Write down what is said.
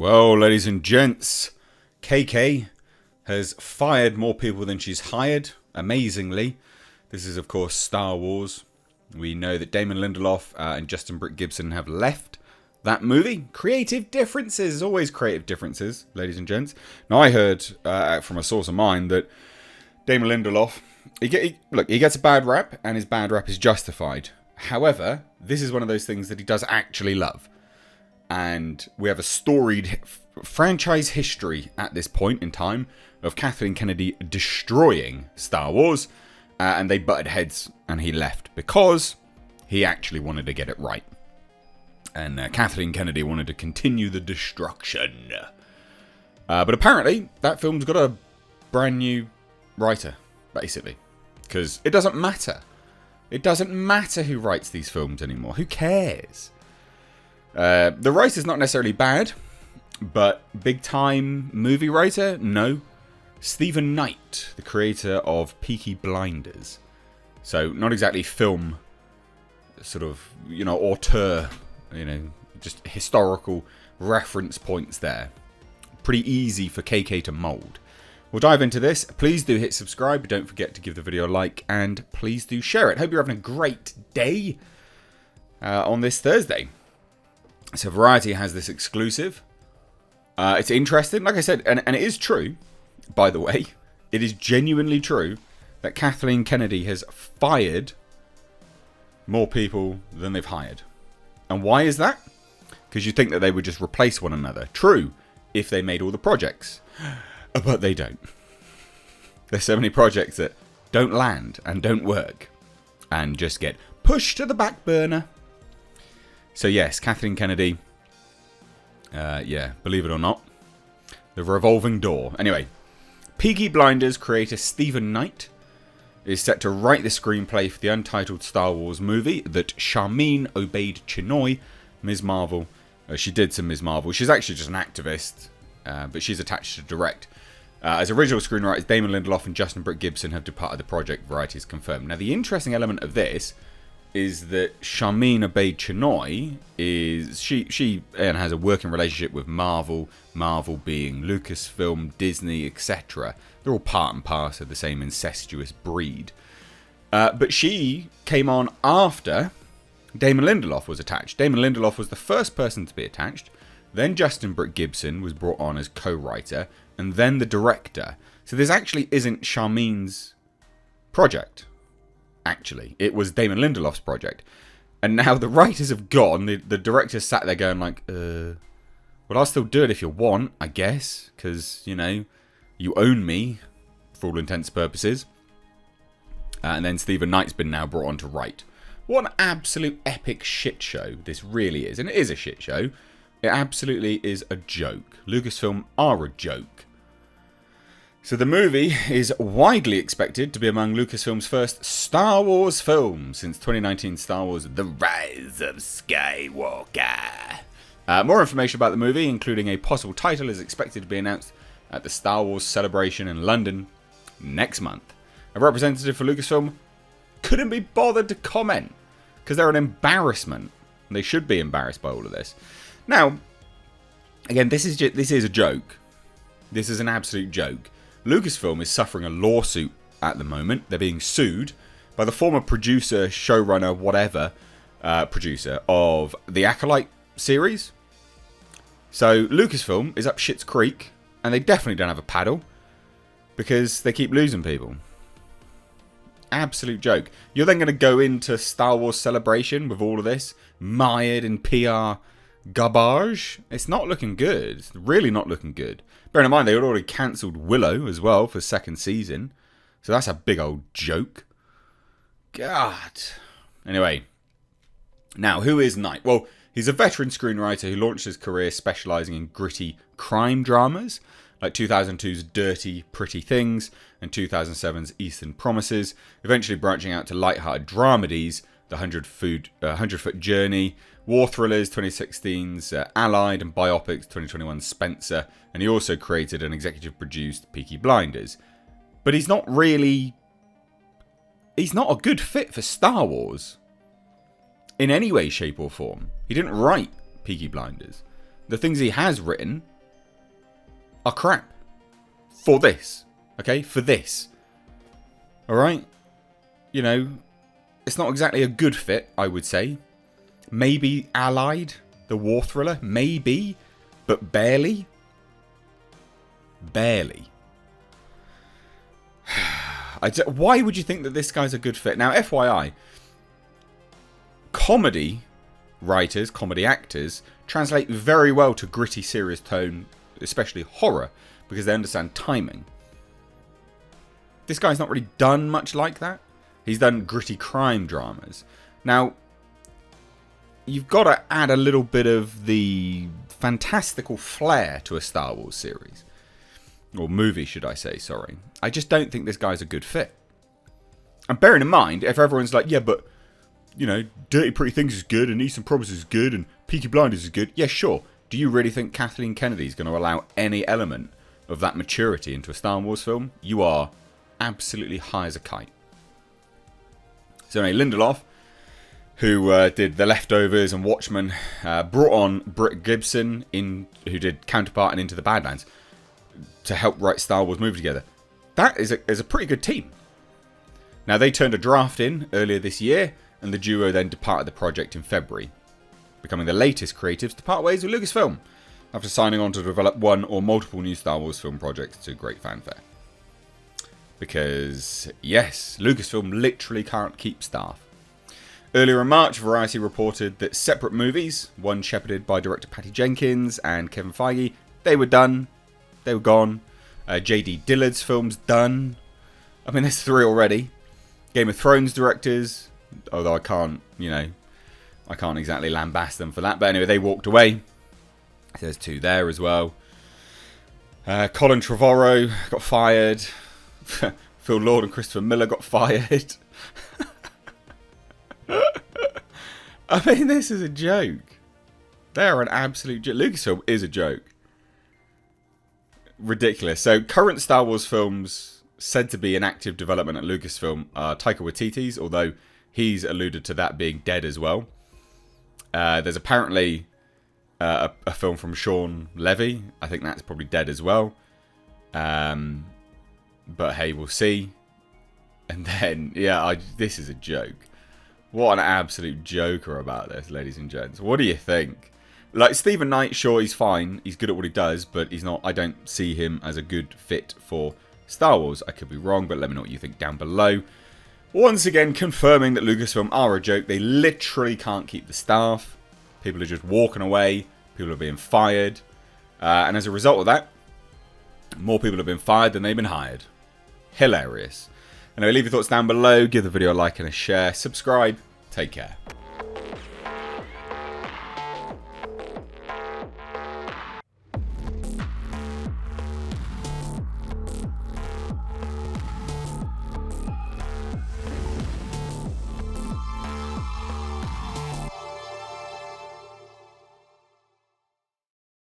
Well, ladies and gents, KK has fired more people than she's hired, amazingly. This is, of course, Star Wars. We know that Damon Lindelof and Justin Britt Gibson have left that movie. Creative differences, always creative differences, ladies and gents. Now, I heard from a source of mine that Damon Lindelof, he gets a bad rap, and his bad rap is justified. However, this is one of those things that he does actually love. And we have a storied franchise history at this point in time of Kathleen Kennedy destroying Star Wars. And they butted heads and he left because he actually wanted to get it right. And Kathleen Kennedy wanted to continue the destruction. But apparently that film's got a brand new writer, basically. Because it doesn't matter. It doesn't matter who writes these films anymore. Who cares? The writer's not necessarily bad, but big time movie writer? No. Stephen Knight, the creator of Peaky Blinders. So not exactly film sort of, auteur, just historical reference points there. Pretty easy for KK to mould. We'll dive into this. Please do hit subscribe. Don't forget to give the video a like and please do share it. Hope you're having a great day on this Thursday. So Variety has this exclusive. It's interesting, like I said, and it is true, by the way. It is genuinely true that Kathleen Kennedy has fired more people than they've hired. And why is that? Because you think that they would just replace one another. True, if they made all the projects. But they don't. There's so many projects that don't land and don't work. And just get pushed to the back burner. So yes, Kathleen Kennedy, believe it or not, the revolving door. Anyway, Peaky Blinders creator Stephen Knight is set to write the screenplay for the untitled Star Wars movie that Charmin Obaid-Chinoy, Ms. Marvel, she did some Ms. Marvel. She's actually just an activist, but she's attached to direct. As original screenwriters, Damon Lindelof and Justin Britt Gibson have departed the project, Variety has confirmed. Now, the interesting element of this is that Charmin Obaid-Chinoy is she has a working relationship with Marvel being Lucasfilm, Disney, etc. They're all part and parcel of the same incestuous breed. But she came on after Damon Lindelof was attached. Damon Lindelof was the first person to be attached. Then Justin Britt Gibson was brought on as co-writer, and then the director. So this actually isn't Charmin's project. Actually, it was Damon Lindelof's project. And now the writers have gone. The director sat there going like, well, I'll still do it if you want, I guess. Because, you own me, for all intents and purposes. And then Stephen Knight's been now brought on to write. What an absolute epic shit show this really is. And it is a shit show. It absolutely is a joke. Lucasfilm are a joke. So the movie is widely expected to be among Lucasfilm's first Star Wars films since 2019 Star Wars The Rise of Skywalker. More information about the movie, including a possible title, is expected to be announced at the Star Wars celebration in London next month. A representative for Lucasfilm couldn't be bothered to comment because they're an embarrassment. They should be embarrassed by all of this. Now, again, this is a joke. This is an absolute joke. Lucasfilm is suffering a lawsuit at the moment. They're being sued by the former producer, showrunner, whatever, producer of the Acolyte series. So Lucasfilm is up shit's creek, and they definitely don't have a paddle because they keep losing people. Absolute joke. You're then going to go into Star Wars Celebration with all of this mired in PR garbage. It's not looking good. It's really not looking good. Bear in mind, they had already cancelled Willow as well for second season. So that's a big old joke. God. Anyway. Now, who is Knight? Well, he's a veteran screenwriter who launched his career specialising in gritty crime dramas, like 2002's Dirty Pretty Things and 2007's Eastern Promises, eventually branching out to light-hearted dramedies, The 100-Foot Journey, war thrillers 2016's Allied, and biopics 2021's Spencer, and he also created and executive produced Peaky Blinders. But he's not a good fit for Star Wars in any way, shape or form. He didn't write Peaky Blinders. The things he has written are crap. For this. Okay? For this. Alright? You know, it's not exactly a good fit, I would say. Maybe Allied, the war thriller. Maybe. But barely. Barely. Why would you think that this guy's a good fit? Now, FYI, comedy writers, comedy actors, translate very well to gritty, serious tone, especially horror, because they understand timing. This guy's not really done much like that. He's done gritty crime dramas. Now, you've got to add a little bit of the fantastical flair to a Star Wars series. Or movie, should I say, sorry. I just don't think this guy's a good fit. And bearing in mind, if everyone's like, yeah, but, you know, Dirty Pretty Things is good, and Eastern Promise is good, and Peaky Blinders is good. Yeah, sure. Do you really think Kathleen Kennedy is going to allow any element of that maturity into a Star Wars film? You are absolutely high as a kite. So anyway, Lindelof, who did The Leftovers and Watchmen, brought on Britt Gibson, who did Counterpart and Into the Badlands, to help write Star Wars movie together. That is a pretty good team. Now, they turned a draft in earlier this year, and the duo then departed the project in February, becoming the latest creatives to part ways with Lucasfilm, after signing on to develop one or multiple new Star Wars film projects to great fanfare. Because, yes, Lucasfilm literally can't keep staff. Earlier in March, Variety reported that separate movies, one shepherded by director Patty Jenkins and Kevin Feige, they were done. They were gone. J.D. Dillard's film's done. I mean, there's 3 already. Game of Thrones directors, although I can't exactly lambast them for that. But anyway, they walked away. There's 2 there as well. Colin Trevorrow got fired. Phil Lord and Christopher Miller got fired. I mean, this is a joke. They are an absolute joke. Lucasfilm is a joke. Ridiculous. So, current Star Wars films said to be in active development at Lucasfilm are Taika Waititi's, although he's alluded to that being dead as well. There's apparently a film from Sean Levy. I think that's probably dead as well. But hey, we'll see. And then, yeah, this is a joke. What an absolute joker about this, ladies and gents. What do you think? Like, Stephen Knight, sure, he's fine. He's good at what he does, but he's not. I don't see him as a good fit for Star Wars. I could be wrong, but let me know what you think down below. Once again, confirming that Lucasfilm are a joke. They literally can't keep the staff. People are just walking away. People are being fired. And as a result of that, more people have been fired than they've been hired. Hilarious. Anyway, leave your thoughts down below. Give the video a like and a share. Subscribe. Take care.